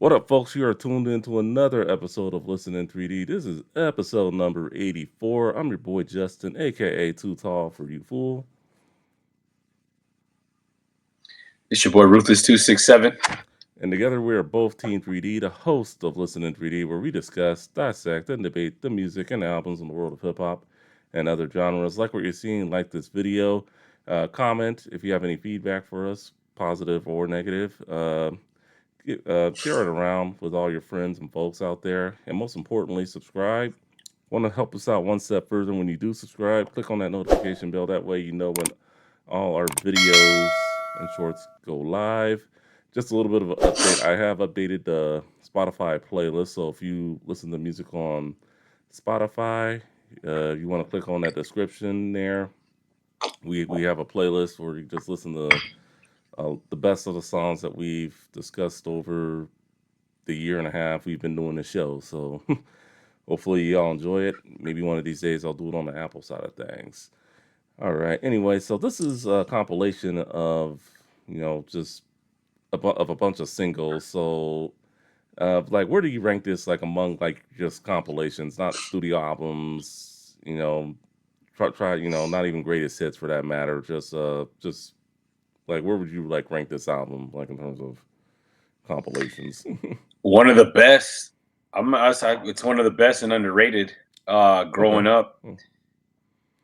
What up, folks? You are tuned into another episode of Listen in 3D. This is episode number 84. I'm your boy Justin, aka Too Tall for You Fool. It's your boy Ruthless267. And together we are both Team 3D, the host of Listen in 3D, where we discuss, dissect, and debate the music and albums in the world of hip hop and other genres. Like what you're seeing, like this video. Comment if you have any feedback for us, positive or negative. Share it around with all your friends and folks out there. And most importantly, subscribe. Want to help us out one step further when you do subscribe? Click on that notification bell. That way you know when all our videos and shorts go live. Just a little bit of an update. I have updated the Spotify playlist. So if you listen to music on Spotify, you want to click on that description there. We have a playlist where you just listen to the best of the songs that we've discussed over the year and a half we've been doing the show. So hopefully y'all enjoy it. Maybe one of these days I'll do it on the Apple side of things. All right. Anyway, so this is a compilation of just of a bunch of singles. So like where do you rank this like among like just compilations, not studio albums? Try not even greatest hits for that matter. Just like where would you like rank this album like in terms of compilations? One of the best. It's one of the best and underrated. Growing Okay. up,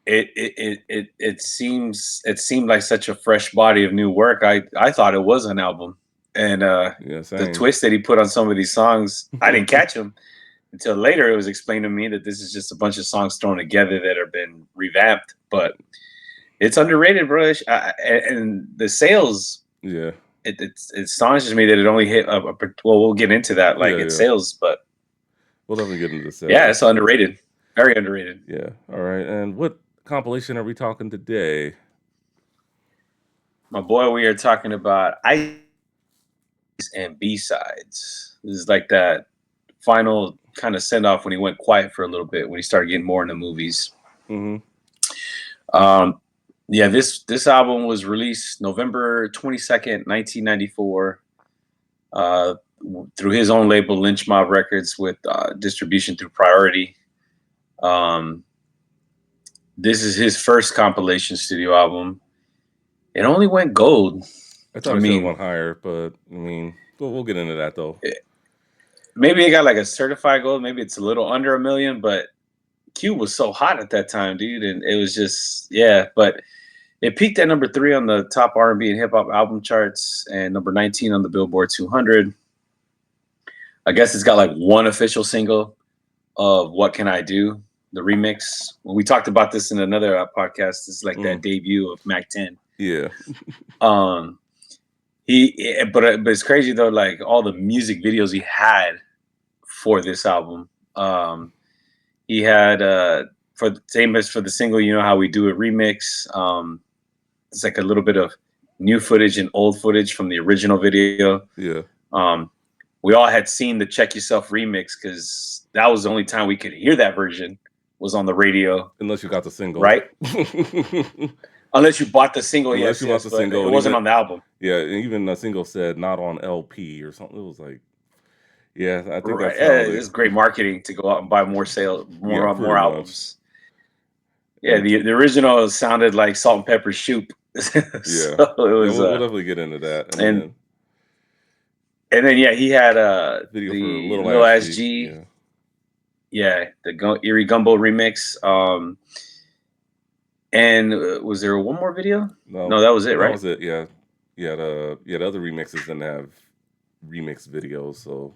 it seemed like such a fresh body of new work. I thought it was an album, and Yeah, the same. twist that he put on some of these songs, I didn't catch them until later. It was explained to me that this is just a bunch of songs thrown together that have been revamped, but it's underrated, bro. And the sales. Yeah. It astonishes me that it only hit well, we'll get into that, like Yeah, its yeah. sales, but We'll definitely get into the yeah, it's sales. underrated, very underrated. Yeah. All right. And what compilation are we talking today? My boy, we are talking about Ice and B-Sides. This is like that final kind of send off when he went quiet for a little bit, when he started getting more into movies. Mm-hmm. Um, yeah, this album was released November 22nd, 1994, uh, through his own label, Lynch Mob Records, with distribution through Priority. Um, this is his first compilation studio album. It only went gold. I I thought it should have mean, went higher, but I mean, we'll get into that though. maybe it got like a certified gold. Maybe it's a little under a million, but Q was so hot at that time, dude, and it was just yeah. But it peaked at number 3 on the top R&B and hip hop album charts, and number 19 on the Billboard 200. I guess it's got like one official single of "What Can I Do," the remix. When we talked about this in another podcast, this is like that debut of Mac 10. Yeah. Um, but it's crazy though, like all the music videos he had for this album. He had for the same as for the single, you know how we do a remix. It's like a little bit of new footage and old footage from the original video. Yeah. Um, we all had seen the Check Yourself remix because that was the only time we could hear that version, was on the radio. Unless you got the single. Right? Unless you bought the single, Unless yes, you bought yes, the but single, it and wasn't even on the album. yeah, and even the single said not on LP or something. It was like, yeah, I think Right. that's Yeah, how they. it's great marketing to go out and buy more Yeah, pretty more much. albums. Yeah, And the original sounded like Salt and Pepper Shoop. So yeah, it yeah, was we'll definitely get into that, and then yeah, he had video for the Little Lil Ass Ass G. G, Yeah. yeah, the Erie Gumbo remix. And was there one more video? No, No, that was it, that right? was it. Yeah, yeah. The other remixes didn't have remix videos, so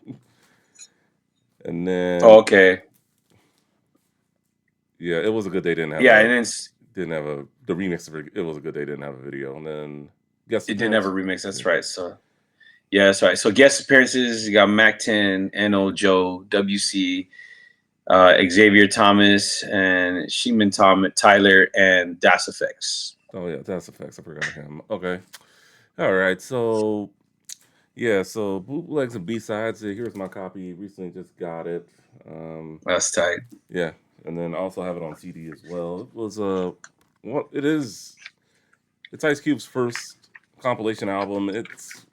and Oh, then okay. yeah, it was a good they didn't have Yeah, a and then the remix. It was a good they didn't have a video, and then guest it didn't have a appearance. remix. Yeah. That's right. So yeah, that's right. So guest appearances, you got Mac 10, No Joe, WC, Xavier Thomas, and Sheeman Tyler, and Das Effects. Oh yeah, that's effects. I forgot him. Okay. All right. So yeah. So bootlegs and B-Sides. Here's my copy. Recently just got it. That's tight. Yeah, and then I also have it on CD as well. It was well, it is. It's Ice Cube's first compilation album. It's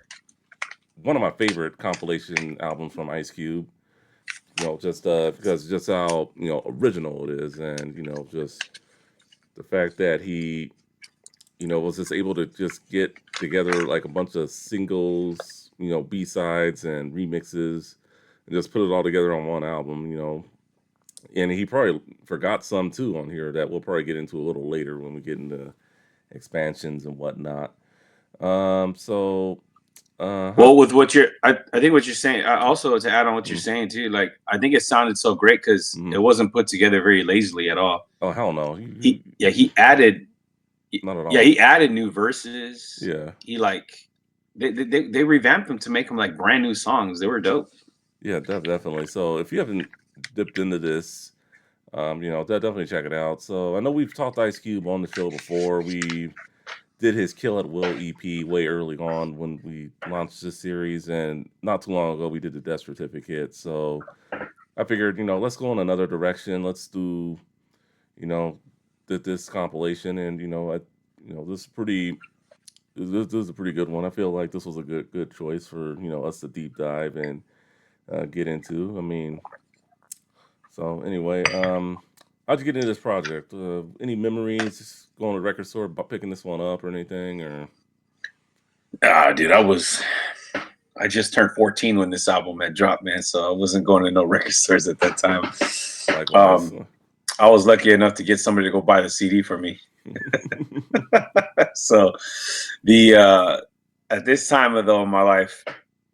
one of my favorite compilation albums from Ice Cube. Just because just how original it is, and just the fact that he was just able to just get together like a bunch of singles, B-sides and remixes, and just put it all together on one album. And he probably forgot some too on here that we'll probably get into a little later when we get into expansions and whatnot. So, how? Well, with what I think what you're saying, also to add on what you're Mm, saying too, like I think it sounded so great because it mm, wasn't put together very lazily at all. oh hell no, He added, not at yeah, all. he added new verses. Yeah, He like they revamped them to make them like brand new songs. They were dope. yeah, definitely. So if you haven't dipped into this, definitely check it out. So I know we've talked Ice Cube on the show before. We did his Kill at Will EP way early on when we launched this series, and not too long ago we did the Death Certificate. So I figured, let's go in another direction. Let's do, you know, this compilation, and this is pretty. This is a pretty good one. I feel like this was a good choice for us to deep dive and get into. I mean, so anyway, how'd you get into this project? Any memories? Just going to the record store, picking this one up, or anything? Or Ah, dude, I just turned 14 when this album had dropped, man. So I wasn't going to no record stores at that time. likewise? Um, I was lucky enough to get somebody to go buy the CD for me. So the at this time of though in my life,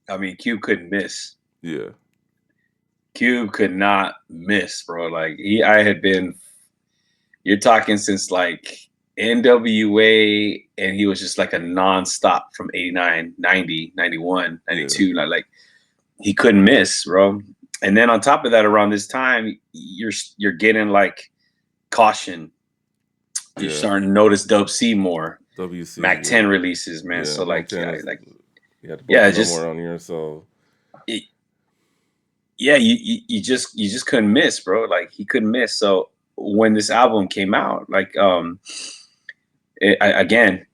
I mean, Cube couldn't miss. Yeah, Cube could not miss, bro. Like I had been. You're talking since like NWA, and he was just like a nonstop from 89, 90, 91, yeah, 92. Like he couldn't miss, bro. And then on top of that, around this time, you're getting like Caution. You're yeah. starting to notice Dope C more. WC, Mac yeah, 10 releases, man. yeah. So Mac like, 10 yeah, is like you had the book yeah, of Nowhere just on here, so it, yeah, you just couldn't miss, bro. Like he couldn't miss. So when this album came out, like again,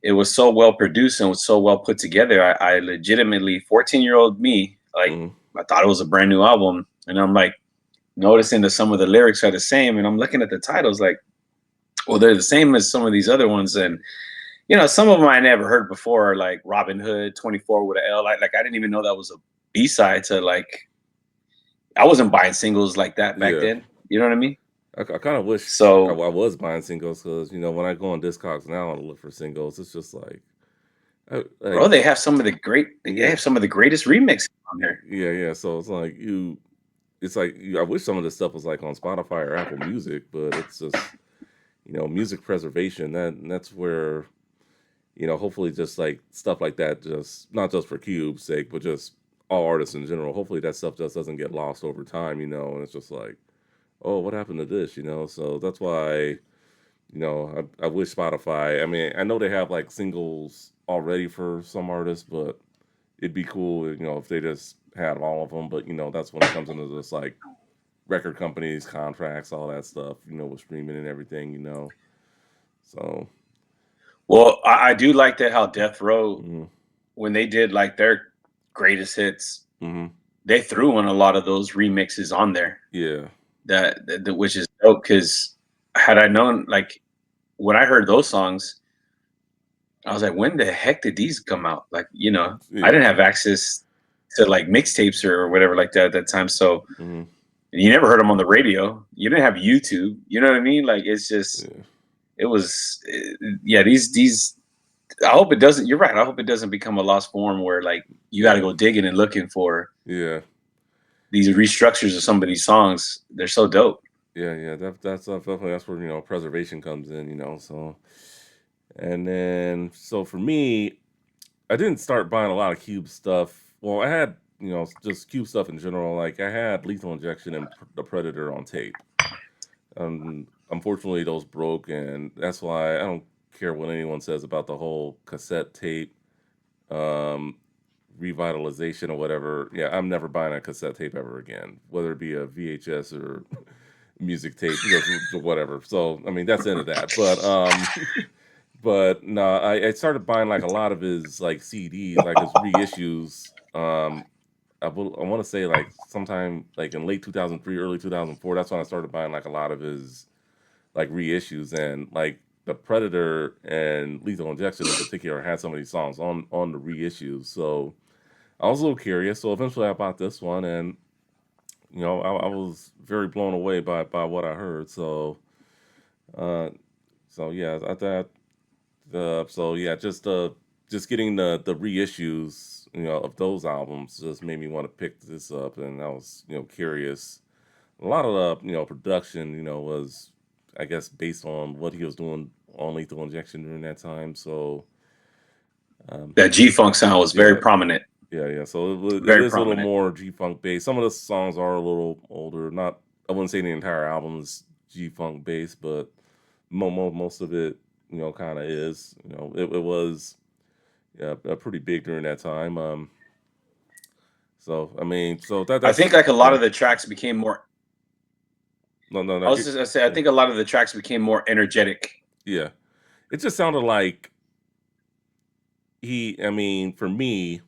it was so well produced and was so well put together. I legitimately 14-year-old me, like mm, I thought it was a brand new album, and I'm like noticing that some of the lyrics are the same, and I'm looking at the titles like, well, they're the same as some of these other ones, and some of them I never heard before, like Robin Hood 24 with an L. Like I didn't even know that was a B-side to like. I wasn't buying singles like that back yeah. then. You know what I mean? I kind of wish I So, was buying singles because when I go on Discogs now and look for singles, it's just like, bro, like they have some of the they yeah, have some of the greatest remixes on there. yeah. So it's like it's like I wish some of this stuff was like on Spotify or Apple Music, but it's just music preservation. That's where hopefully just like stuff like that, just not just for Cube's sake, but just all artists in general. Hopefully that stuff just doesn't get lost over time, and it's just like, oh, what happened to this? So that's why, I wish Spotify. I mean, I know they have like singles already for some artists, but it'd be cool, if they just had all of them. But that's when it comes into this like record companies, contracts, all that stuff, with streaming and everything. So, Well, I do like that how Death Row, mm-hmm, when they did like their greatest hits, mm-hmm, they threw in a lot of those remixes on there. yeah, That which is dope because had I known, like when I heard those songs, I was like, when the heck did these come out? Like, I yeah, didn't have access to like mixtapes or whatever like that at that time. So mm-hmm, you never heard them on the radio. You didn't have YouTube. You know what I mean? Like it's just yeah, it was yeah, these I hope it doesn't. You're right. I hope it doesn't become a lost form where like you got to yeah, go digging and looking for yeah. these restructures of some of these songs. They're so dope. Yeah. That's definitely that's where preservation comes in. So, and then so for me, I didn't start buying a lot of Cube stuff. Well, I had just Cube stuff in general. Like I had Lethal Injection and The Predator on tape. Unfortunately, those broke, and that's why I don't care what anyone says about the whole cassette tape um, revitalization or whatever. Yeah, I'm never buying a cassette tape ever again, whether it be a VHS or music tape, whatever. So I mean, that's the end of that. But but no, I started buying like a lot of his like CDs, like his reissues. Um, I want to say like sometime like in late 2003, early 2004. That's when I started buying like a lot of his like reissues, and like the Predator and Lethal Injection in particular had some of these songs on the reissues. So I was a little curious. So eventually I bought this one, and I was very blown away by what I heard. Uh, so yeah, I thought so yeah, just getting the reissues of those albums just made me want to pick this up, and I was curious. A lot of the production was I guess based on what he was doing on Lethal Injection during that time. So um, That G Funk sound was very yeah, prominent, yeah. So it very is a little prominent. more G Funk based. Some of the songs are a little older. Not I wouldn't say the entire album is G Funk based, but most of it kind of is. It was pretty big during that time. So I mean, so I think that's like a lot yeah. of the tracks became more. No, no, I no. was just gonna say, I Yeah, think a lot of the tracks became more energetic. yeah. It just sounded like he. I mean, for me,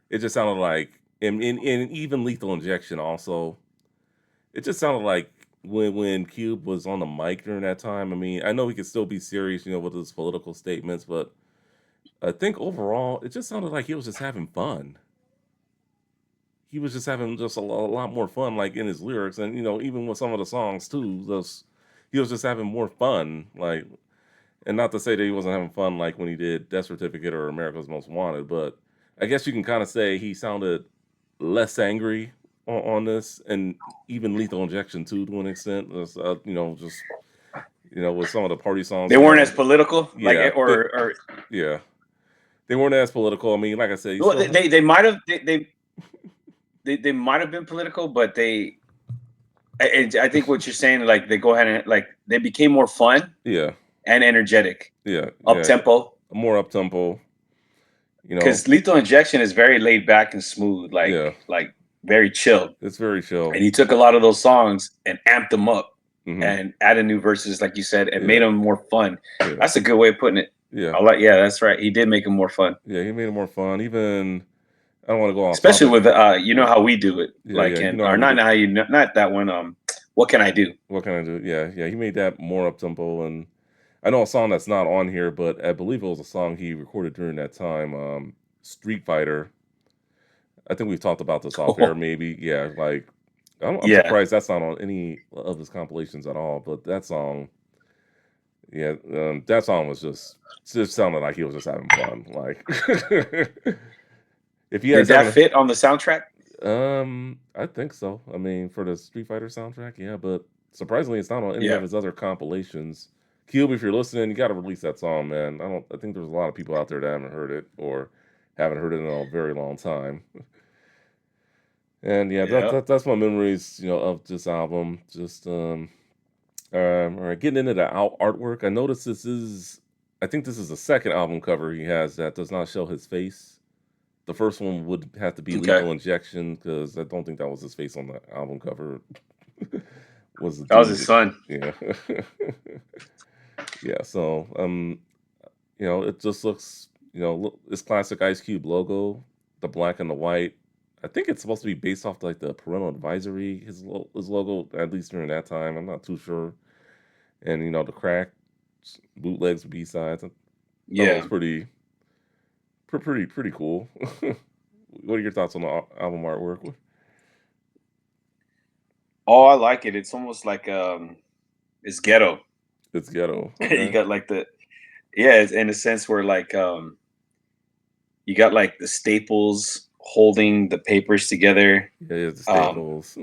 it just sounded like in even Lethal Injection also. It just sounded like when Cube was on the mic during that time. I mean, I know he could still be serious, with his political statements, but I think overall, it just sounded like he was just having fun. He was just having just a lot more fun, like in his lyrics, and even with some of the songs too. He was just having more fun, like, and not to say that he wasn't having fun, like when he did Death Certificate or America's Most Wanted, but I guess you can kind of say he sounded less angry on this, and even Lethal Injection too, to an extent. Just with some of the party songs They he weren't as had, political, like yeah, or yeah, they weren't as political. I mean, like I said, you well, still have, they might have they might have been political, but I think what you're saying, like they go ahead and like they became more fun yeah, and energetic, yeah, up yeah, tempo. more up tempo. Because Lethal Injection is very laid back and smooth, Yeah, like very chill. it's very chill. And he took a lot of those songs and amped them up Hmm. and added new verses, like you said, and made Yeah, them more fun. yeah, That's a good way of putting it. yeah, I like, yeah, that's right. He did make them more fun, yeah. He made it more fun. Even I don't want to go off especially topic. with you know Yeah, how we do it, yeah, like yeah. You and know how or we not do. how you not that one. What can I do? What can I do? Yeah, yeah. He made that more up tempo, and I know a song that's not on here, but I believe it was a song he recorded during that time. Street Fighter. I think we've talked about this off air, maybe. Yeah, like I'm Yeah, surprised that's not on any of his compilations at all. But that song, yeah, that song was just sounded like he was just having fun. Like if he did has that having, fit on the soundtrack? I think so. I mean, for the Street Fighter soundtrack, yeah, but surprisingly, it's not on any of Yeah, his other compilations. Cube, if you're listening, you got to release that song, man. I don't. I think there's a lot of people out there that haven't heard it or haven't heard it in a very long time. And yeah, yeah. that's my memories, of this album. Just all right, getting into the artwork. I noticed I think this is the second album cover he has that does not show his face. The first one would have to be Okay, Lethal Injection because I don't think that was his face on the album cover. Was the that was his dude? son. Yeah, yeah. So it just looks, this classic Ice Cube logo, the black and the white. I think it's supposed to be based off like the parental advisory, his logo, at least during that time. I'm not too sure. And the crack bootlegs B-sides. I thought it was Yeah. pretty cool. What are your thoughts on the album artwork? Oh, I like it. It's almost like it's ghetto. It's ghetto. You Okay. got like yeah, it's in a sense where like you got like the staples holding the papers together, Yeah, it's the um, staples.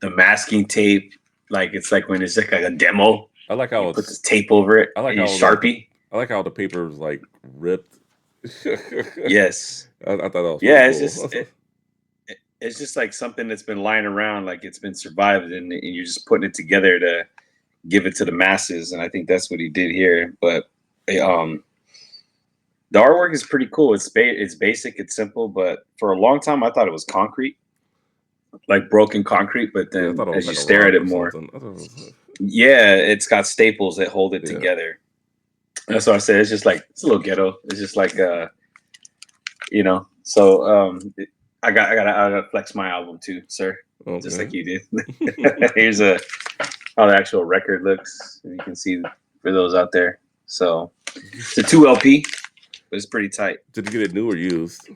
the masking tape, like it's like when it's like a demo, I like you how put this it's. tape over it I like and you how like the. Sharpie. I like how the paper is like ripped. Yes. I thought that was pretty Yeah, cool. it's just like something that's been lying around, like it's been survived, and you're just putting it together to give it to the masses. And I think that's what he did here. But um, the artwork is pretty cool. It's basic, it's simple, but for a long time I thought it was concrete, like broken concrete. But Yeah, I then thought it was as you like a stare at rug it or more, something. I thought it was. yeah, it's got staples that hold it Yeah, together. That's what I said. It's just like it's a little ghetto. It's just like you know. So I gotta flex my album too, sir. Just Okay. like you did. Here's how the actual record looks. You can see for those out there. So it's a 2 LP, but it's pretty tight. Did you get it new or used?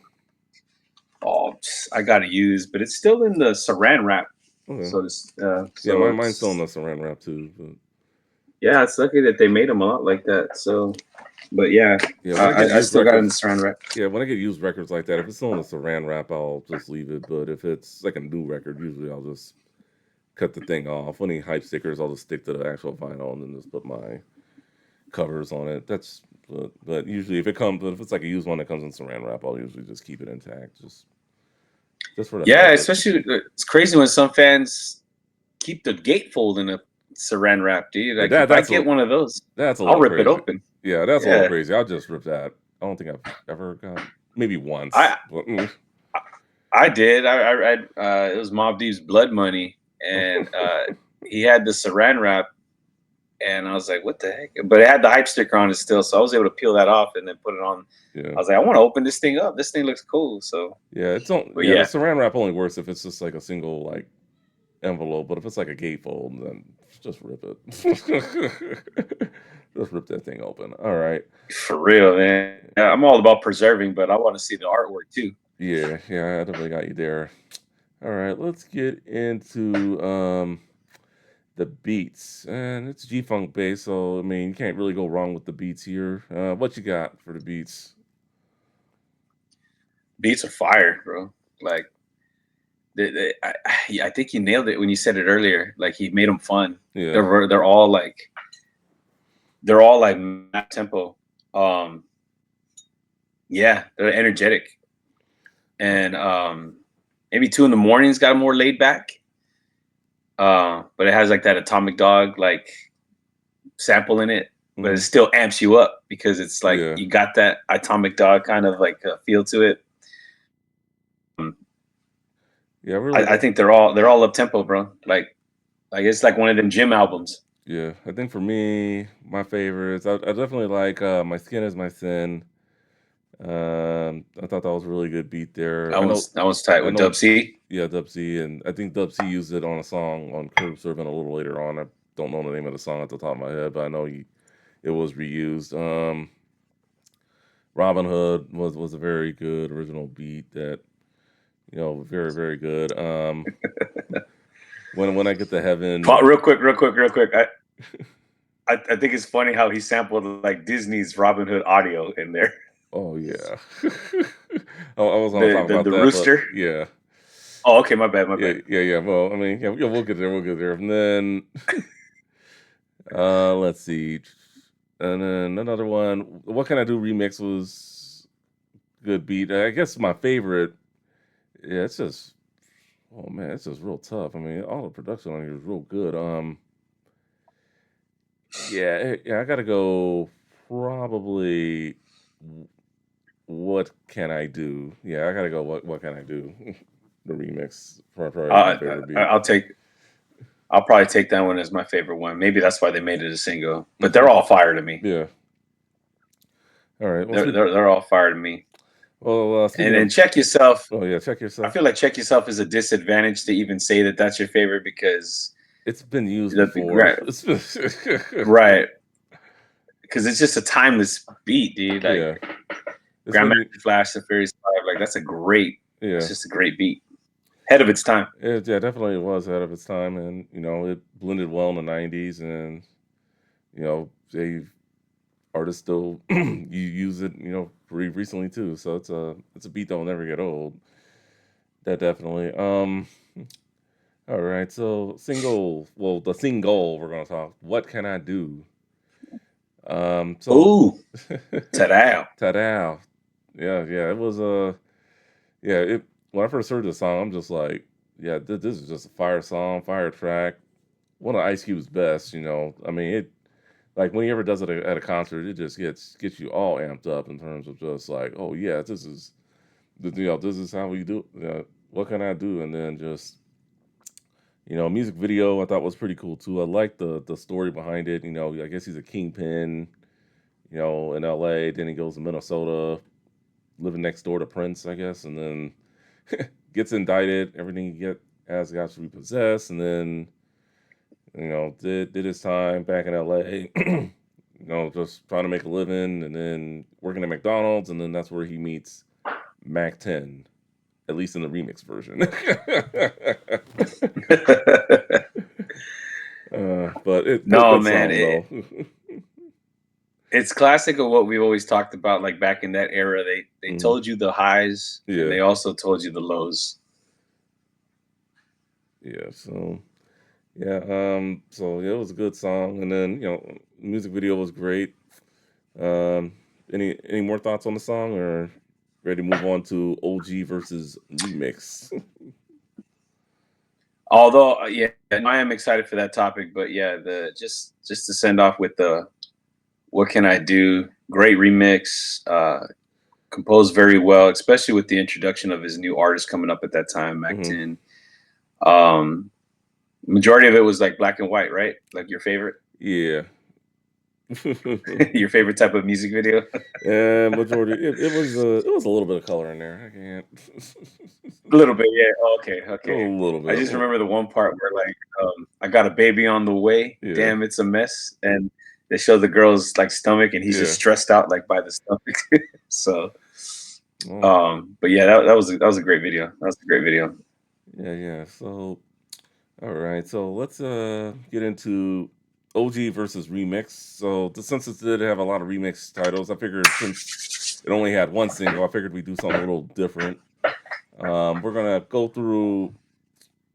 Oh, I got to use, but it's still in the Saran wrap. Okay. So it's Yeah, so mine's still in it's the saran wrap too. But yeah, it's lucky that they made them a lot like that. So, but yeah, yeah, when I get I used still got it in records, the Saran wrap. yeah, when I get used records like that, if it's still in the saran wrap, I'll just leave it. But if it's like a new record, usually I'll just cut the thing off. Any hype stickers, I'll just stick to the actual vinyl and then just put my covers on it. But usually but if it's like a used one that comes in saran wrap, I'll usually just keep it intact, just for the hell Yeah, of it. especially it's crazy when some fans keep the gatefold in a Saran wrap, dude. Yeah, Like if I get one of those, that's a I'll little rip it crazy. open. Yeah, that's a little Yeah, crazy. I'll just rip that. I don't think I've ever got maybe once, I but I did. It was Mob Deep's Blood Money, and he had the Saran wrap, and I was like, what the heck? But it had the hype sticker on it still, so I was able to peel that off and then put it on. yeah. I was like, I want to open this thing up. This thing looks cool. So, but The yeah, saran wrap only works if it's just like a single like envelope, but if it's like a gatefold, then just rip it. Just rip that thing open. All right. for real, man. Yeah, I'm all about preserving, but I want to see the artwork too. Yeah, I definitely got you there. All right, let's get into the beats. And it's G Funk based, so I mean you can't really go wrong with the beats here. What you got for the beats? Beats are fire, bro. Like, I think you nailed it when you said it earlier. Like he made them fun. Yeah. They're all like they're all like tempo. Um, yeah, they're energetic, and maybe 2 in the morning's got a more laid back. But it has like that Atomic Dog like sample in it, but it Hmm. still amps you up because it's like Yeah. you got that Atomic Dog kind of like feel to it. Um, Yeah, I really I like. think they're all up tempo, bro. Like it's like one of them gym albums. Yeah, I think for me, my favorites, I definitely like My Skin Is My Sin. I thought that was a really good beat there. That one's tight I with know, Dub C. yeah, Dub C, and I think Dub C used it on a song on Curb Servant a little later on. I don't know the name of the song at the top of my head, but I know it was reused. Robin Hood was a very good original beat that very very good. When I get to heaven, Real quick. I think it's funny how he sampled like Disney's Robin Hood audio in there. oh yeah, I was gonna The talk the about the that, but rooster. yeah. Oh, okay, my bad, my Yeah, bad. yeah. Well, I mean, yeah, we'll get there. We'll get there. And then, let's see. And then another one. What Can I Do remix was good beat. I guess my favorite. Yeah, it's just. Oh man, it's just real tough. I mean, all the production on here is real good. Yeah. I gotta go. Probably. What Can I Do? Yeah, I gotta go. What Can I Do? The remix probably my Uh, favorite I- beat. I'll take. I'll probably take that one as my favorite one. Maybe that's why they made it a single. But they're all fire to me. Yeah. All right. Well, They're all fire to me. speaking And of, then check yourself. oh yeah, check I yourself. feel like check yourself is a disadvantage to even say that that's your favorite because It's been used the before. right because it's just a timeless beat, dude. Like Yeah, it's been Grandmaster Flash, the Furious Five. Like that's a great. It's yeah, just a great beat, ahead of its time. yeah, definitely was ahead of its time, and it blended well in the '90s, and they artists still you use it, pretty recently too. So it's a beat that will never get old. That definitely. All right, so the single we're gonna talk. What can I do? So Ooh, ta ta-da. Yeah, it was yeah, when I first heard the song, I'm just like, yeah, this is just a fire song, fire track, one of Ice Cube's best. I mean, it like when he ever does it at a concert, it just gets you all amped up in terms of just like, oh yeah, this is how we do. What can I do? And then just music video I thought was pretty cool too. I like the story behind it. I guess he's a kingpin, in L.A. Then he goes to Minnesota living next door to Prince, I guess, and then gets indicted. Everything he has got to repossessed, and then did his time back in L.A. Just trying to make a living, and then working at McDonald's, and then that's where he meets Mac 10, at least in the remix version. But it's No, good man, song though. it's classic of what we've always talked about. Like back in that era, they Hmm. told you the highs and Yeah, they also told you the lows. yeah. So yeah, it was a good song, and then music video was great. Um, any more thoughts on the song, or ready to move on to OG versus remix? Although, yeah, I am excited for that topic. But yeah, the just to send off with the "What Can I Do?" Great remix, composed very well, especially with the introduction of his new artist coming up at that time, Mac Hmm. 10. Um, Majority of it was like black and white, right? Like your favorite, Yeah. your favorite type of music video. And majority, it was a little bit of color in there. I can't. A little bit, yeah. Oh, okay, A okay. little I bit. just remember the one part where like, I got a baby on the way. Yeah, Damn, it's a mess, and they show the girl's like stomach, and he's just yeah. stressed out like by the stomach. So, Well, but yeah, that was a great video. That was a great video. yeah, yeah. So, all right. So let's get into OG versus remix. So since it did have a lot of remix titles, I figured since it only had one single, I figured we'd do something a little different. We're gonna go through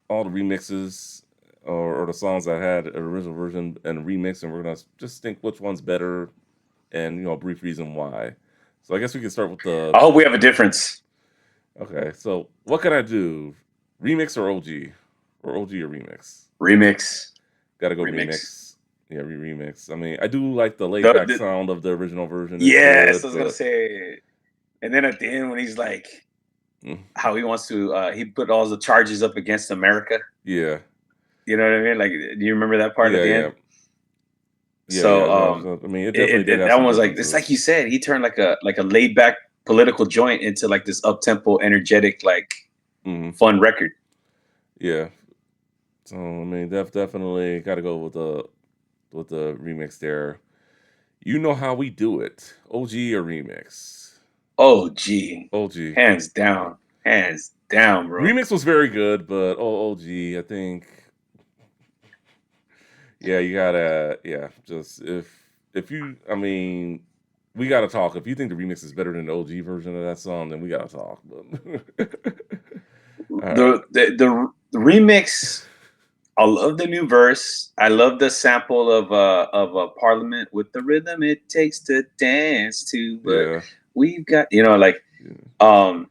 all the remixes or the songs that had an original version and a remix, and we're gonna just think which one's better and a brief reason why. So I guess we can start with the I hope we have a difference. okay. So what can I do? Remix or OG? Or OG or remix? Remix, Gotta go remix. remix. Yeah, remix. I mean, I do like the laid The, back the sound of the original version. It's yes, I good, was gonna but say. And then at the end, when he's like, mm, how he wants to, he put all the charges up against America. yeah, You know what I mean? Like, do you remember that part at yeah, the yeah, end? yeah, yeah. So, I mean, it definitely did have that some one was good like ones. it's like you said. He turned like a laid back political joint into like this up tempo, energetic, like Mm, fun record. yeah. So I mean, definitely got to go with the remix there. You know how we do it. OG or remix? Oh, gee, OG. hands down, bro. Remix was very good, but OG, I think, yeah, you gotta, yeah, just if you, I mean, we gotta talk. If you think the remix is better than the OG version of that song, then we gotta talk. But all right, The remix. I love the new verse. I love the sample of Parliament with the rhythm it takes to dance to. But yeah, we've got like yeah, um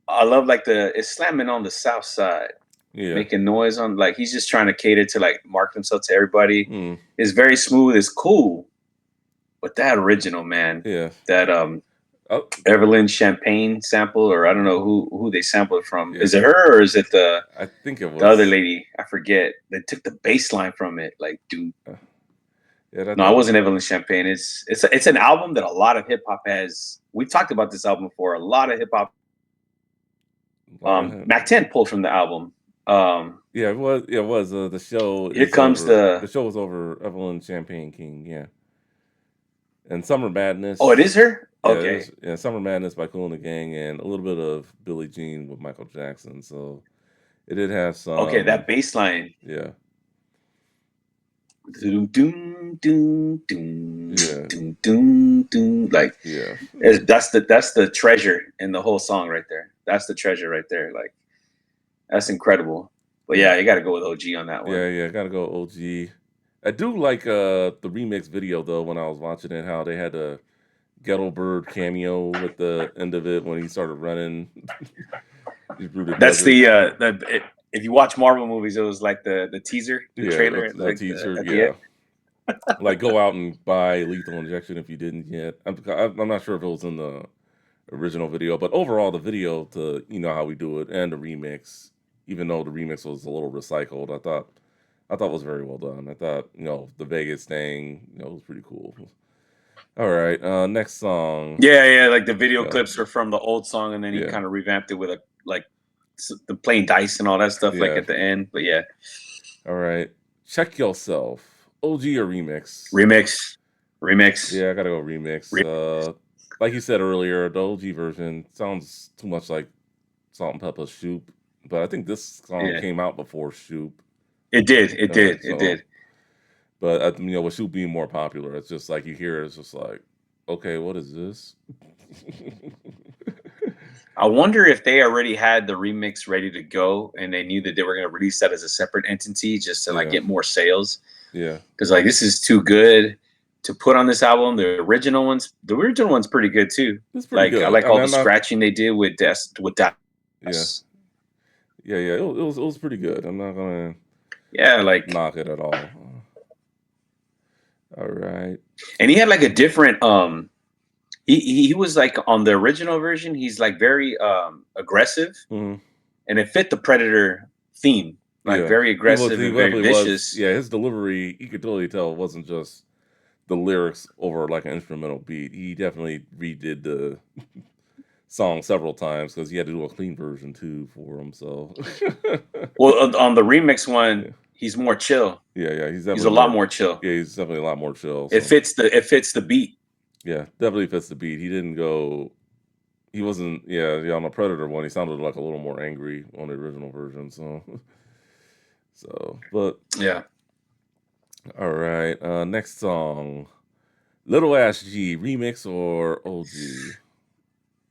I love like the it's slamming on the south side, yeah, making noise on like he's just trying to cater to like mark himself to everybody. mm, It's very smooth, it's cool. But that original man, yeah. that Oh, Evelyn Champagne sample, or I don't know who they sampled it from. yeah, Is it her or is it I think it the other was. lady? I forget. They took the bass line from it. Like, dude. Uh, yeah, that No, I that wasn't Evelyn Champagne. It's an album that a lot of hip hop has. We talked about this album before. A lot of hip hop. a lot of Mac 10 pulled from the album. Um, yeah, it was. Yeah, it was. The show Here is comes over. the. The show is over. Evelyn Champagne King. Yeah, and Summer Oh, it is Madness. her. Yeah, it Okay, is. Yeah, Summer Madness by Kool and the Gang, and a little bit of Billie Jean with Michael Jackson. So it did have okay, some. that bass line. Yeah, Doom, doom, doom, doom, yeah, doom, doom, doom. Like, yeah, that's the treasure in the whole song right there. That's the treasure right there. Like, that's incredible. But yeah, yeah, you got to go with OG on that one. yeah, yeah. Gotta go OG. I do like the remix video though. When I was watching it, how they had the Ghetto Bird cameo at the end of it when he started running through the That's desert. if you watch Marvel movies, it was like the teaser, the Yeah, trailer, the like teaser. at the end. Yeah, like go out and buy Lethal Injection if you didn't yet. I'm not sure if it was in the original video, but overall the video to how we do it and the remix, even though the remix was a little recycled, I thought was very well done. I thought the Vegas thing was pretty cool. All right. Next song. Yeah, like the video Yeah. clips are from the old song, and then he Yeah. kind of revamped it with a like the playing dice and all that stuff, like Yeah. at the end. But yeah, All right. Check yourself. OG or remix? remix, remix. Yeah, I gotta go remix. Like you said earlier, the OG version sounds too much like Salt and Pepper Shoop, but I think this song Yeah, came out before Shoop. it did, it did, it So, did. but with Shoop being more popular, it's just like you hear it, it's just like, okay, what is this? I wonder if they already had the remix ready to go, and they knew that they were going to release that as a separate entity just to like Yeah, get more sales. yeah, Because like this is too good to put on this album. The original one's pretty good too. it's pretty Like I good. like I all mean, the I'm not. scratching they did with that. Yeah, yeah. It was pretty good. I'm not gonna Yeah, like, knock it at all. All right. and he had like a different he was like on the original version. He's like very aggressive, Mhm. and it fit the Predator theme. Like Yeah, very he was. aggressive He and very definitely was. vicious. Yeah, his delivery, you could totally tell it wasn't just the lyrics over like an instrumental beat. He definitely redid the song several times because he had to do a clean version too for him. So, Well, on the remix one, yeah, he's more chill. yeah. He's He's a definitely lot more. more chill. Yeah, he's definitely a lot more chill. It So, fits the beat. yeah, definitely fits the beat. He didn't go. He wasn't. Yeah. On the Predator one, he sounded like a little more angry on the original version. So, but Yeah. all right. Next song. Little Ash G remix or OG?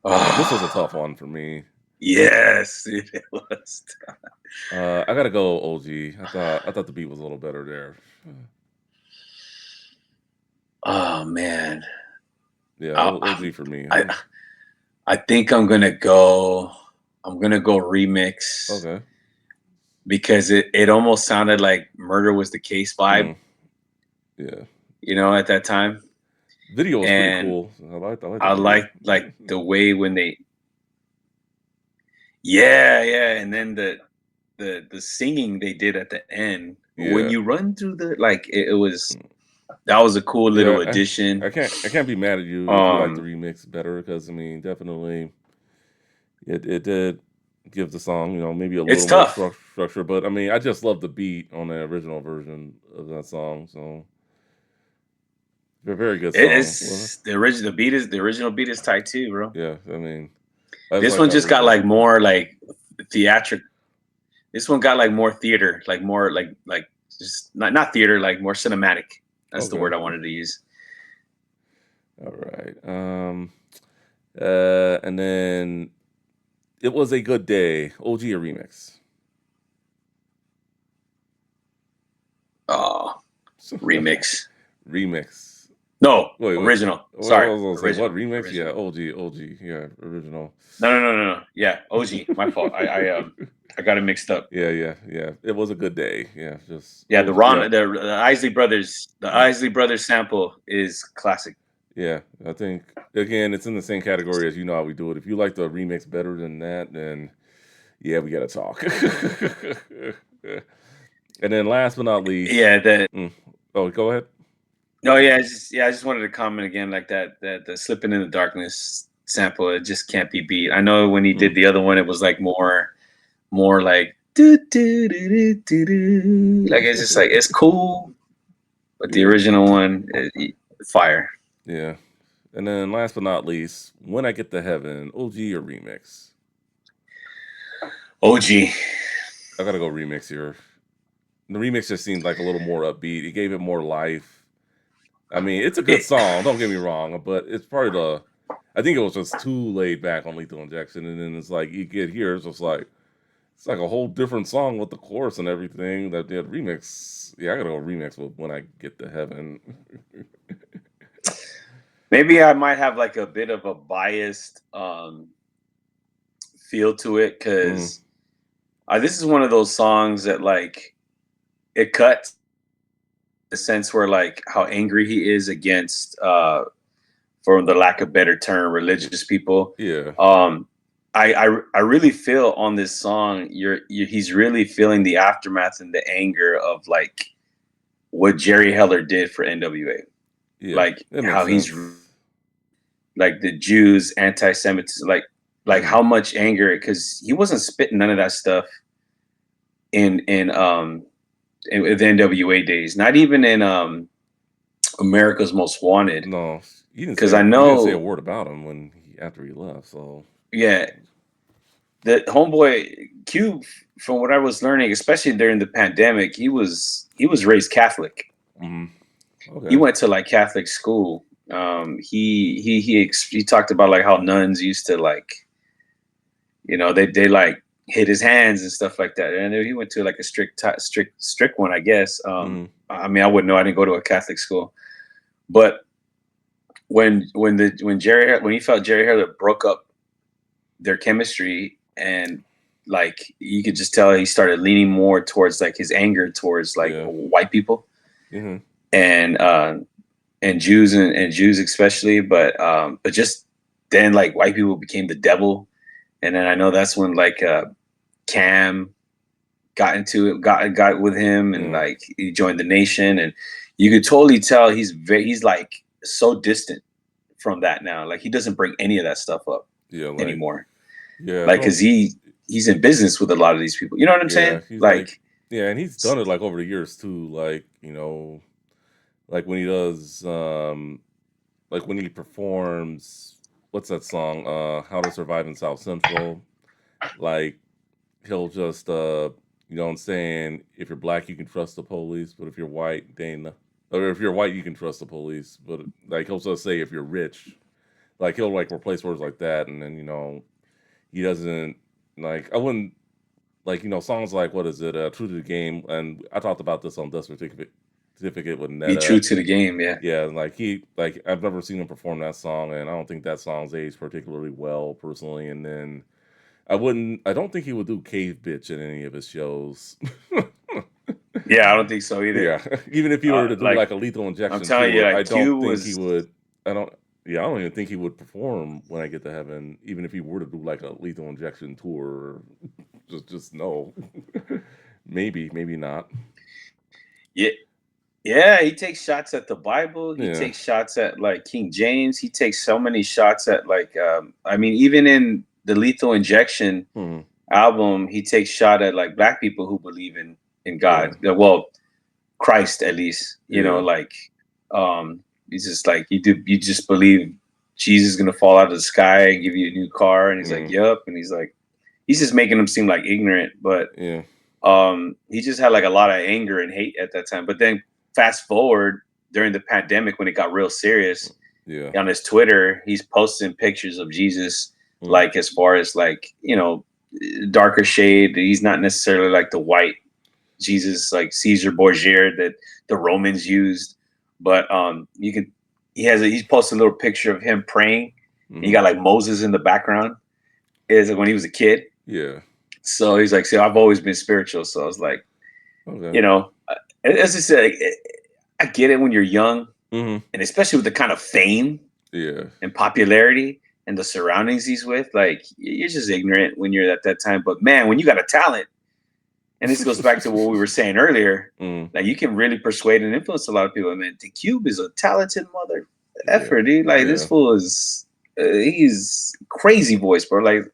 Man, this was a tough Oh, one for me. yes, it was. I gotta go OG. I thought the beat was a little better there. Oh man, Yeah, I, OG for me. I I think I'm gonna go. I'm gonna go remix Okay. because it almost sounded like Murder Was the Case vibe, Mm, yeah. at that time, Video was pretty and cool. I like the I video. like the way when they. Yeah, and then the singing they did at the end when Yeah. you run through the like it was Mm. that was a cool Yeah. little addition. I can't be mad at you if you like the Um, remix better because I mean definitely it did give the song maybe a it's little more tough. structure, but I mean I just love the beat on the original version of that song. So very good song. Well, It's the original beat is tight too, bro. yeah, I mean, I just This like one that just got original. like more like theatric. This one got like more theater, like more like just not theater, like more cinematic. That's the Okay, word I wanted to use. all right. And then it was a good day. OG or remix? Oh, remix. Remix. No, Wait. original. What I Sorry, was gonna say? What original. remix? Yeah, Original. OG. Yeah, original. No. Yeah, OG. My fault. I got it mixed up. Yeah. It was a good day. Yeah, just Yeah, OG. Yeah, The mm, Isley Brothers sample is classic. yeah. I think again, it's in the same category as you know how we do it. If you like the remix better than that, then yeah, we gotta talk. And then last but not least, Yeah, the mm, oh, go ahead. no, I just wanted to comment again like that the Slipping in the Darkness sample, it just can't be beat. I know when he Mm, did the other one, it was like more like do do do do do do. Like it's just like it's cool, but the yeah, original one, fire. yeah. And then last but not least, when I get to heaven, OG or remix? OG. I gotta go remix here. The remix just seemed like a little more upbeat. It gave it more life. I mean, it's a good It, song. Don't get me wrong, but it's probably the. I think it was just too laid back on Lethal Injection, and then it's like you get here, it's like a whole different song with the chorus and everything that did remix. Yeah, I gotta go remix with when I get to heaven. maybe I might have like a bit of a biased feel to it Mm, because this is one of those songs that like it cuts the sense where like how angry he is against for the lack of better term religious people. yeah, um I really feel on this song he's really feeling the aftermath and the anger of like what Jerry Heller did for NWA. Yeah, like it makes how he's sense. like the Jews, anti-Semitism, like Mhm. how much anger, because he wasn't spitting none of that stuff in the NWA days, not even in America's Most Wanted, No, because I you didn't say a know, word about him when after he left. So, yeah, the homeboy Q, from what I was learning, especially during the pandemic, he was raised Catholic. mhm. He Okay. went to like Catholic school. He talked about like how nuns used to like, they like hit his hands and stuff like that. And then he went to like a strict one, I guess. Mhm. I mean, I wouldn't know. I didn't go to a Catholic school, but when he felt Jerry Heller broke up their chemistry, and like you could just tell he started leaning more towards like his anger towards like Yeah. white people Mhm. and Jews, and Jews especially, but just then like white people became the devil. And then I know that's when like Cam got into it, got with him, and Yeah. like he joined the nation, and you could totally tell he's like so distant from that now. Like he doesn't bring any of that stuff up Yeah. Like, anymore. yeah. I Like don't. because he's in business with a lot of these people. You know what I'm Yeah. saying? He's like, Like, yeah, and he's done it like over the years too. Like, like when he does, like when he performs, what's that song? How to Survive in South Central. Like, he'll just, I'm saying, if you're black, you can trust the police, but if you're white, they ain't. Or if you're white, you can trust the police, but like he'll just say if you're rich, like he'll like replace words like that, and then he doesn't like I wouldn't like songs like what is it, True to the Game, and I talked about this on Death Certificate with be true Netta. to the game. Yeah. Yeah, like I've never seen him perform that song, and I don't think that song's aged particularly well personally. And then I don't think he would do Cave Bitch in any of his shows. Yeah, I don't think so either. Yeah, even if he were to do Like like a Lethal I'm Injection telling you, tour, I like don't Q think he was. would. I don't. Yeah, I don't even think he would perform when I get to heaven, even if he were to do like a Lethal Injection tour. Just no. Maybe not. Yeah, yeah, he takes shots at the Bible. He Yeah. takes shots at like King James. He takes so many shots at like I mean, even in the Lethal Injection Hmm. album, he takes shot at like black people who believe in God. Yeah. Well, Christ at least. Yeah. Like he's just like you just believe Jesus is gonna fall out of the sky and give you a new car, and he's like, Mm. yup, and he's like he's just making him seem like ignorant, but Yeah. he just had like a lot of anger and hate at that time. But then fast forward during the pandemic when it got real serious, Yeah. on his Twitter, he's posting pictures of Jesus, Mm. like as far as like, darker shade. He's not necessarily like the white Jesus, like Caesar Borgia that the Romans used. But you can he's posted a little picture of him praying. And you Hmm. got like Moses in the background. Is like when he was a kid. Yeah. So he's like, see, I've always been spiritual. So I was like, Okay. you know, as I said, I get it when you're young, Hmm. and especially with the kind of fame Yeah. and popularity and the surroundings he's with. Like you're just ignorant when you're at that time. But man, when you got a talent, and this goes back to what we were saying earlier, Mm. like you can really persuade and influence a lot of people. Man, the Cube is a talented mother Yeah. effer, dude. Like this Yeah. fool is, he's crazy voice, bro. Like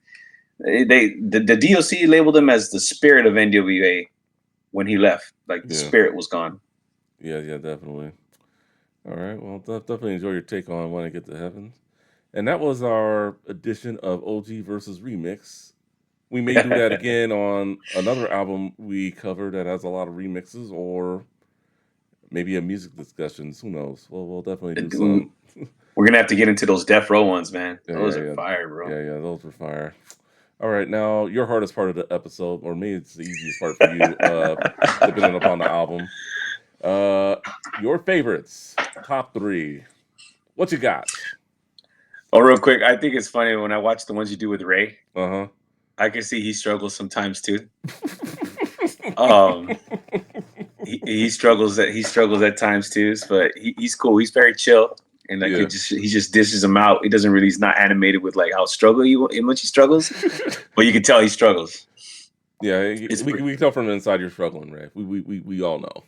the DOC labeled him as the spirit of NWA when he left. Like the Yeah. spirit was gone. Yeah. Yeah. Definitely. All right. Well, definitely enjoy your take on When I Get to Heaven. And that was our edition of OG versus Remix. We may do that again on another album we cover that has a lot of remixes, or maybe a music discussions. Who knows? Well, we'll definitely do some. We're gonna have to get into those death row ones, man. Yeah, Those yeah, are yeah, fire, bro. yeah. Those were fire. All right, now your hardest part of the episode, or maybe it's the easiest part for you, depending upon the album. Uh, your favorites, top three. What you got? Oh, real quick, I think it's funny when I watch the ones you do with Ray. Uh I can see he struggles sometimes too. Um, huh. he struggles at times too, but he's cool. He's very chill, and like Yeah. he just dishes him out. He doesn't really. He's not animated with like how much he struggles, but you can tell he struggles. Yeah, It's we come from inside. You're struggling, Ray. We all know.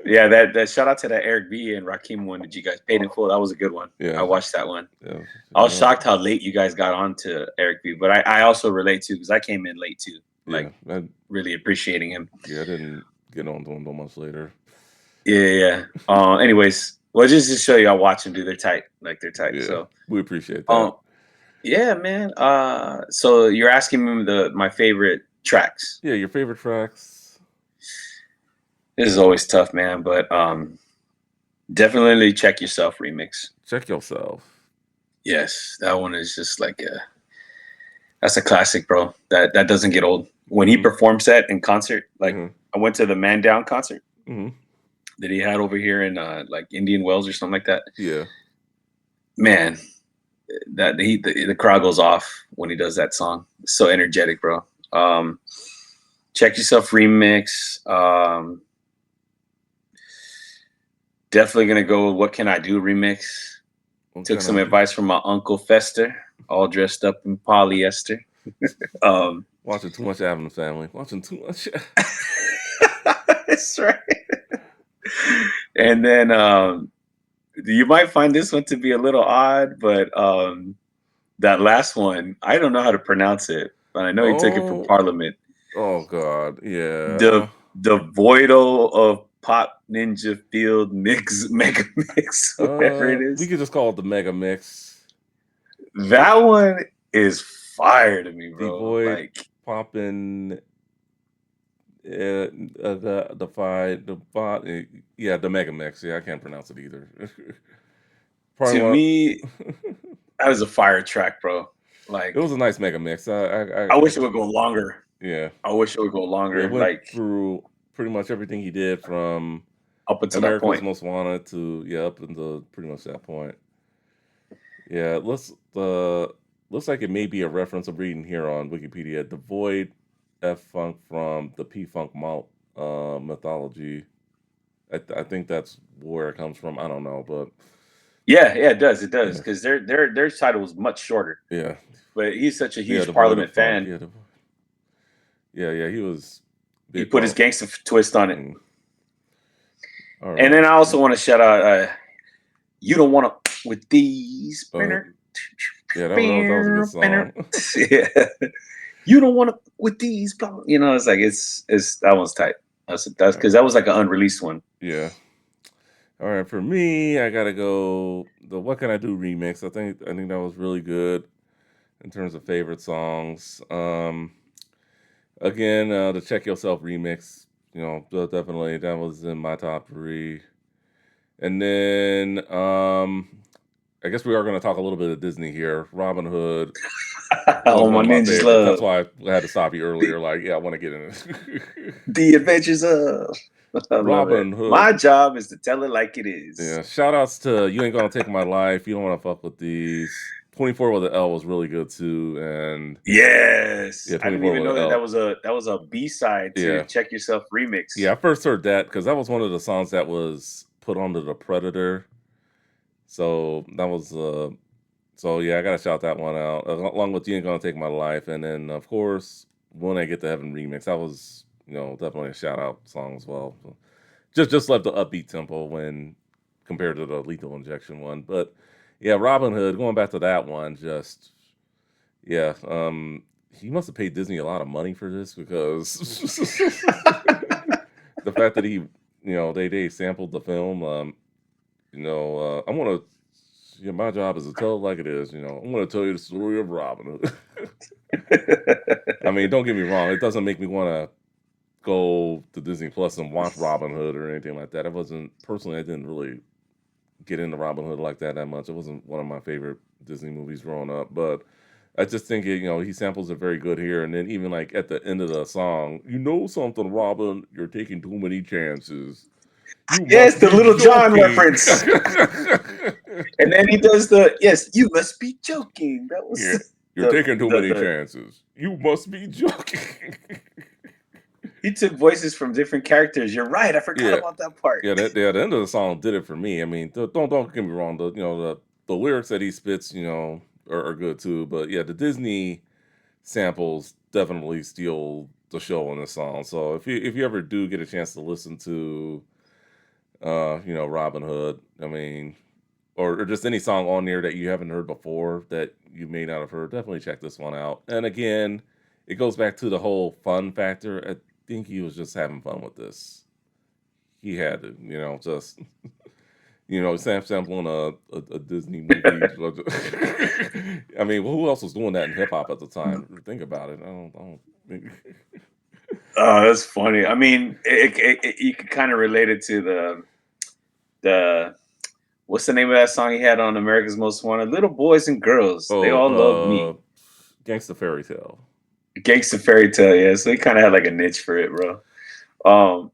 yeah, that shout out to that Eric B and Rakim one that you guys paid in full. That was a good one. I Yeah, watched that one. yeah, I was yeah, shocked how late you guys got on to Eric B, but I also relate too because I came in late too, like yeah. I, really appreciating him. yeah, I didn't get on to him until months later. Yeah, yeah. Anyways, well, just to show you, I watch them do. They're tight, like they're tight. Yeah, So, we appreciate that. um, yeah, man. So you're asking me my favorite tracks. Yeah, your favorite tracks. This is always tough, man, but definitely check yourself remix. Check yourself. Yes, that one is just like that's a classic, bro. That doesn't get old. When he Mm-hmm. performs that in concert, like Mm-hmm. I went to the Man Down concert Mm-hmm. that he had over here in like Indian Wells or something like that. Yeah. Man, the crowd goes off when he does that song. It's so energetic, bro. Check yourself remix. Definitely gonna go with What Can I Do remix. What Took can I some do? advice from my uncle Fester, all dressed up in polyester. um, Watching too much Adams Family. Watching too much. that's right. And then you might find this one to be a little odd, but that last one, I don't know how to pronounce it, but I know he took it from Oh, Parliament. oh God, yeah. The Voidal of Pop Ninja Field Mix Mega Mix, whatever it We is. could just call it the Mega Mix. That one is fire to me, bro. Devoid, Like popping, the bot, yeah, the Mega Mix. Yeah, I can't pronounce it either. Probably to one. me, that was a fire track, bro. It was Like a nice Mega Mix. I wish it would go longer. Yeah, I wish it would go it longer. went Like through pretty much everything he did from up until that America's point. Most Wanted to up until pretty much that point. Yeah, looks like it may be a reference I'm reading here on Wikipedia. Devoid F Funk from the P Funk mythology. I think that's where it comes from. I don't know, but Yeah, yeah, it does. It does. yeah, Because their title was much shorter. yeah, But he's such a yeah. huge Devoid of Parliament Funk. fan. Yeah, yeah, yeah. He was He big put his part. gangster twist on it. Mm, all And right. then I also want to shout out You Don't Want to With These. Yeah, that was a good song. Yeah. You don't want to with these, you know, it's like it's that one's tight. That's because that was like an unreleased one. Yeah. All right, for me, I gotta go the "What Can I Do" remix. I think that was really good in terms of favorite songs. Again, the "Check Yourself" remix. Definitely that was in my top three. And then, I guess we are going to talk a little bit of Disney here. Robin Hood was Oh, one my of my ninjas favorites. That's love why I had to stop you the earlier. Like, yeah, I want to get in it. the adventures of. I love it. Robin Hood. My job is to tell it like it Yeah, is. shout outs to You Ain't Gonna Take My Life. You Don't Want to Fuck with These. 24 with the L was really good too. And Yes, yeah, I didn't 24 even with know the that L. that was a B side to Yeah. Check Yourself Yeah, remix. I first heard that because that was one of the songs that was put onto the Predator. So that was so yeah, I gotta shout that one out. Along with You Ain't Gonna Take My Life. And then of course, When I Get to Heaven remix. That was, definitely a shout out song as well. So just left the upbeat tempo when compared to the Lethal Injection one. But yeah, Robin Hood, going back to that one, just yeah, he must have paid Disney a lot of money for this because the fact that they sampled the film. I want to. Yeah, my job is to tell it like it is. I'm going to tell you the story of Robin Hood. I mean, don't get me wrong. It doesn't make me want to go to Disney Plus and watch Robin Hood or anything like that. I didn't really get into Robin Hood like that much. It wasn't one of my favorite Disney movies growing up, but I just think he samples it very good here. And then even like at the end of the song, you know something, Robin, you're taking too many chances. You Yes, must the be Little John joking. reference. And then he does the yes, you must be joking. That Yeah, was you're taking too many the chances. You must be joking. he took voices from different characters. You're right. I forgot Yeah, about that part. the end of the song did it for me. I mean, don't get me wrong. The lyrics that he spits, are good too. But yeah, the Disney samples definitely steal the show on this song. So if you ever do get a chance to listen to Robin Hood, I mean, or just any song on there that you haven't heard before that you may not have heard, definitely check this one out. And again, it goes back to the whole fun factor. I think he was just having fun with this. He had to, just sampling a Disney movie. I mean, well, who else was doing that in hip hop at the time? Think about it. I don't think. Oh, that's funny. I mean, you could kind of relate it to the what's the name of that song he had on America's Most Wanted? Little boys and girls, they all love me. Oh, Gangsta Fairy Tale. Gangsta fairy tale, yeah. So he kind of had like a niche for it, bro. Um,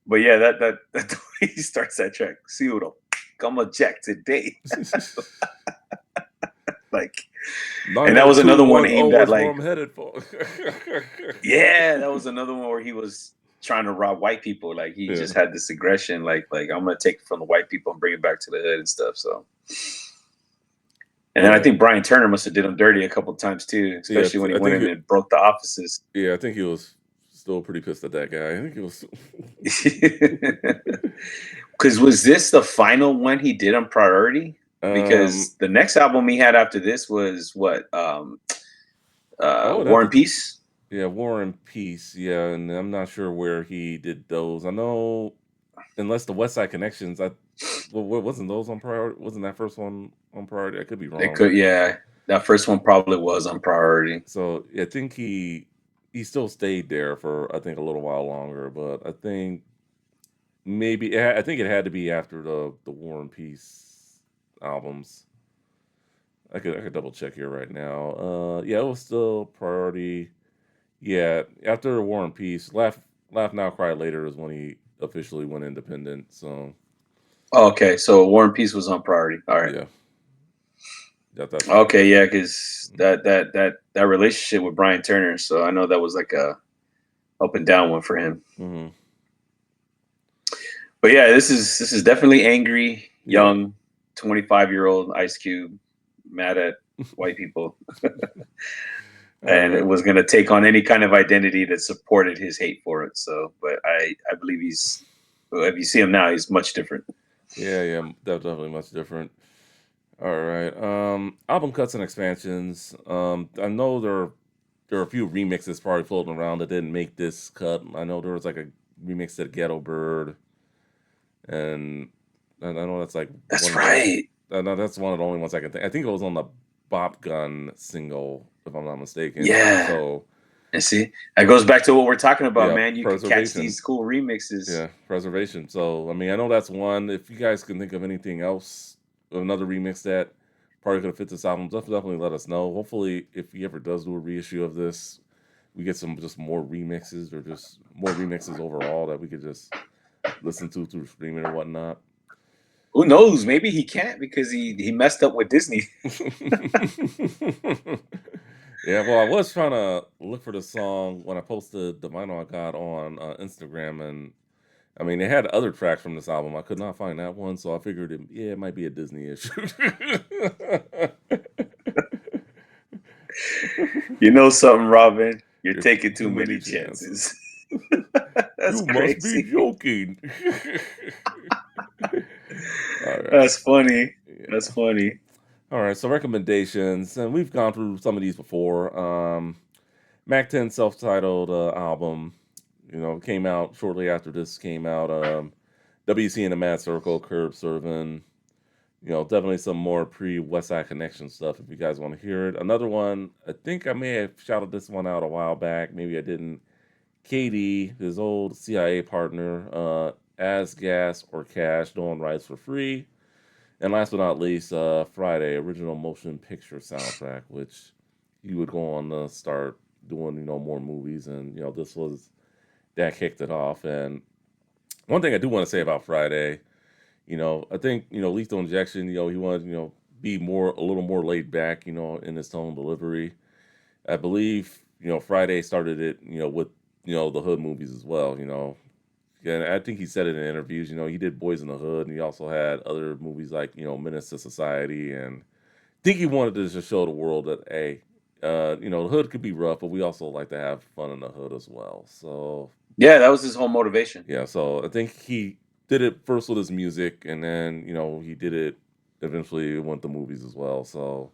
but yeah, that the way he starts that track. See what come a jack today, like, and that was another one aimed 90210 at is where like, I'm headed for. yeah, that was another one where he was trying to rob white people. Like he Yeah. just had this aggression, like I'm gonna take it from the white people and bring it back to the hood and stuff. So, and Oh then I yeah. think Brian Turner must have did him dirty a couple of times too, Yeah, especially when he I went think in and broke the offices. yeah, I think he was still pretty pissed at that guy. I think he was. Because was this the final one he did on Priority? um, Because the next album he had after this was what? I would have War and to. Peace. Yeah, War and Peace. Yeah, and I'm not sure where he did those. I know, unless the West Side Connections. Wasn't those on priority? Wasn't that first one on priority? I could be It wrong. could, yeah. That first one probably was on Priority. So yeah, I think he still stayed there for I think a little while longer, but I think maybe I think it had to be after the War and Peace albums. I could double check here right now. Yeah, it was still priority. Yeah, after War and Peace, Laugh Now Cry Later is when he officially went independent. So Oh, okay, so War and Peace was on Priority. All right. yeah, that's right. Okay, yeah, because that relationship with Brian Turner. So I know that was like a up and down one for him. Mm-hmm. But yeah, this is definitely angry, Yeah. young, 25-year-old Ice Cube, mad at white people, All and it right. was going to take on any kind of identity that supported his hate for it. So, but I believe he's, well, if you see him now, he's much different. Yeah, yeah, definitely much different. All right. Album cuts and expansions. I know there are a few remixes probably floating around that didn't make this cut. I know there was like a remix to Ghetto Bird, and I know that's like one That's of the. right. I know that's one of the only ones I can think. I think it was on the Bop Gun single, if I'm not mistaken. Yeah. So And see, that goes back to what we're talking about, yeah, man. You could catch preservation. these cool remixes. Yeah, preservation. So I mean, I know that's one. If you guys can think of anything else, another remix that probably could have fit this album, definitely let us know. Hopefully, if he ever does do a reissue of this, we get some just more remixes or just more remixes overall that we could just listen to through streaming or whatnot. Who knows? Maybe he can't because he messed up with Disney. Yeah, well, I was trying to look for the song when I posted the vinyl I got on Instagram, and I mean, they had other tracks from this album. I could not find that one, so I figured it might be a Disney issue. You know something, Robin? You're You're taking too too many many chances. chances. That's You must be crazy. joking. All right. That's funny. That's Yeah. funny. All right. So recommendations, and we've gone through some of these before. Mac 10 self-titled album, came out shortly after this came out. WC in the Mad Circle, Curb Serving. Definitely some more pre-West Side Connection stuff if you guys want to hear it. Another one, I think I may have shouted this one out a while back. Maybe I didn't. KD, his old CIA partner, As Gas or Cash, doing rights for free. And last but not least, Friday, original motion picture soundtrack, which he would go on to start doing, more movies. And, this was that kicked it off. And one thing I do want to say about Friday, I think, Lethal Injection, he wanted, be a little more laid back, in his tone delivery. I believe, Friday started it, with, the Hood movies as well, And I think he said it in interviews, he did Boys in the Hood, and he also had other movies like, Menace to Society. And I think he wanted to just show the world that, hey, The hood could be rough, but we also like to have fun in the hood as well. So Yeah, that was his whole motivation. yeah, so I think he did it first with his music, and then he did it eventually with the movies as well. So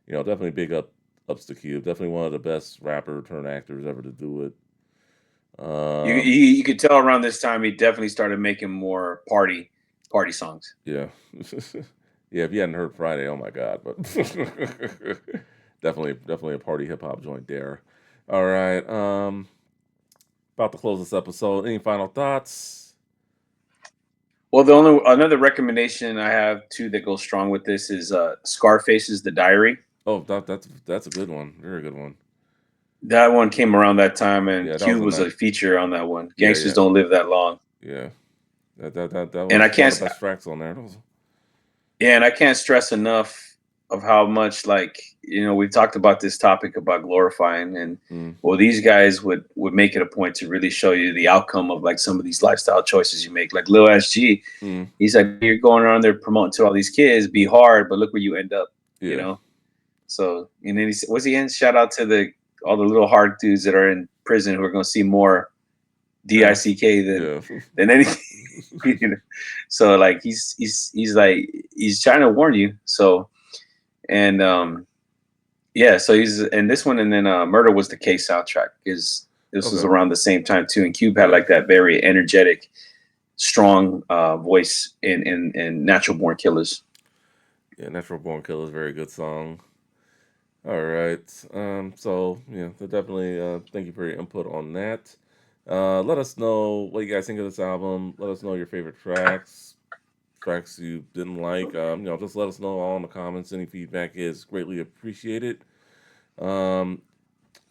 definitely big ups to Cube. Definitely one of the best rapper turned actors ever to do it. You could tell around this time he definitely started making more party songs. Yeah. Yeah, if you hadn't heard Friday, oh my god, but definitely a party hip hop joint there. All right. About to close this episode. Any final thoughts? Well, the only another recommendation I have too that goes strong with this is Scarface's The Diary. Oh, that's a good one. Very good one. That one came around that time, and Yeah, that was Q a was nice. a feature on that one. Yeah, Gangsters yeah, don't live that long, yeah. That and I was one can't. of the best tracks on there. Yeah, and I can't stress enough of how much we talked about this topic about glorifying, and Mm, well, these guys would make it a point to really show you the outcome of like some of these lifestyle choices you make. Like Lil SG, mm, he's like, you're going around there promoting to all these kids, be hard, but look where you end up, you yeah, know. So and then what's he in? Shout out to the all the little hard dudes that are in prison who are going to see more death. DICK Yeah. than anything. You know? So like he's like he's trying to warn you. So and yeah, so he's in this one, and then Murder Was the Case soundtrack is this was Okay. around the same time too, and Cube had Yeah. like that very energetic, strong voice in Natural Born Killers. Yeah, Natural Born Killer is a very good song. All right. So yeah, so definitely thank you for your input on that. Let us know what you guys think of this album. Let us know your favorite tracks you didn't like. Just let us know all in the comments. Any feedback is greatly appreciated. Um,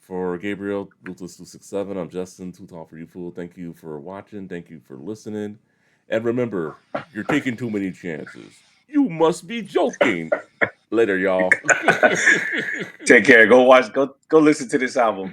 for Gabriel, Ruthless 267, I'm Justin, Too Tall for You Fool. Thank you for watching. Thank you for listening. And remember, you're taking too many chances. You must be joking. Later, y'all. Take care. Go watch. Go listen to this album.